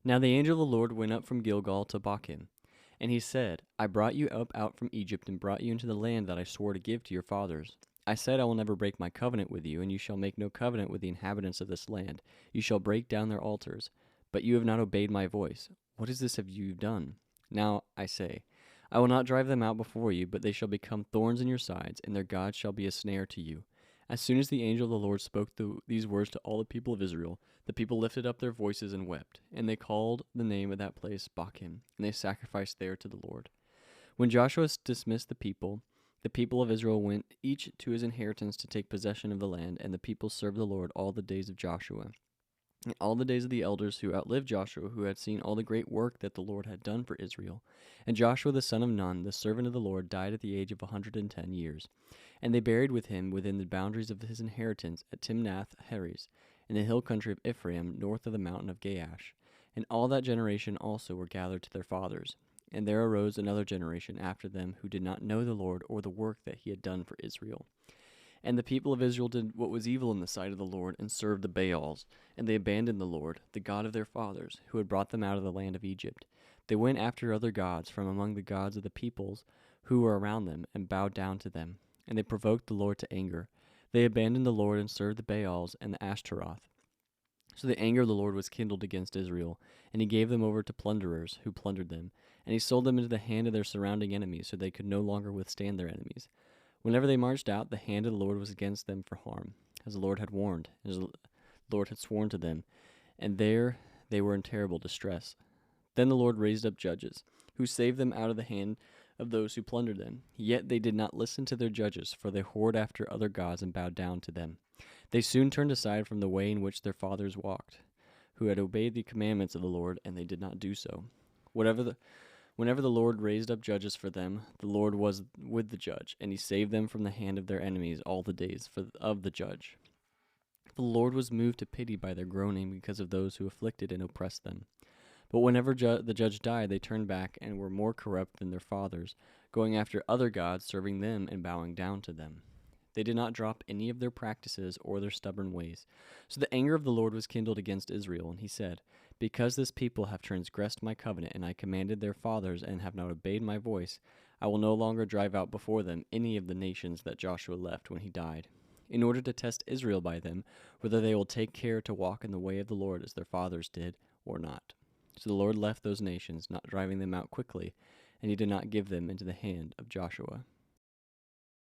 Now the angel of the Lord went up from Gilgal to Bochim, and he said, I brought you up out from Egypt and brought you into the land that I swore to give to your fathers. I said, I will never break my covenant with you, and you shall make no covenant with the inhabitants of this land. You shall break down their altars. But you have not obeyed my voice. What is this have you done? Now I say, I will not drive them out before you, but they shall become thorns in your sides, and their gods shall be a snare to you. As soon as the angel of the Lord spoke these words to all the people of Israel, the people lifted up their voices and wept, and they called the name of that place Bochim, and they sacrificed there to the Lord. When Joshua dismissed the people of Israel went each to his inheritance to take possession of the land, and the people served the Lord all the days of Joshua. And all the days of the elders who outlived Joshua, who had seen all the great work that the Lord had done for Israel. And Joshua the son of Nun, the servant of the Lord, died at the age of 110 years. And they buried with him within the boundaries of his inheritance at Timnath Heres, in the hill country of Ephraim, north of the mountain of Gaash. And all that generation also were gathered to their fathers. And there arose another generation after them who did not know the Lord or the work that he had done for Israel. And the people of Israel did what was evil in the sight of the Lord, and served the Baals. And they abandoned the Lord, the God of their fathers, who had brought them out of the land of Egypt. They went after other gods from among the gods of the peoples who were around them, and bowed down to them. And they provoked the Lord to anger. They abandoned the Lord and served the Baals and the Ashtaroth. So the anger of the Lord was kindled against Israel, and he gave them over to plunderers, who plundered them. And he sold them into the hand of their surrounding enemies, so they could no longer withstand their enemies. Whenever they marched out, the hand of the Lord was against them for harm, as the Lord had warned, as the Lord had sworn to them, and there they were in terrible distress. Then the Lord raised up judges, who saved them out of the hand of those who plundered them. Yet they did not listen to their judges, for they whored after other gods and bowed down to them. They soon turned aside from the way in which their fathers walked, who had obeyed the commandments of the Lord, and they did not do so. Whenever the Lord raised up judges for them, the Lord was with the judge, and he saved them from the hand of their enemies all the days of the judge. The Lord was moved to pity by their groaning because of those who afflicted and oppressed them. But whenever the judge died, they turned back and were more corrupt than their fathers, going after other gods, serving them and bowing down to them. They did not drop any of their practices or their stubborn ways. So the anger of the Lord was kindled against Israel, and he said, Because this people have transgressed my covenant, and I commanded their fathers, and have not obeyed my voice, I will no longer drive out before them any of the nations that Joshua left when he died, in order to test Israel by them, whether they will take care to walk in the way of the Lord as their fathers did, or not. So the Lord left those nations, not driving them out quickly, and he did not give them into the hand of Joshua.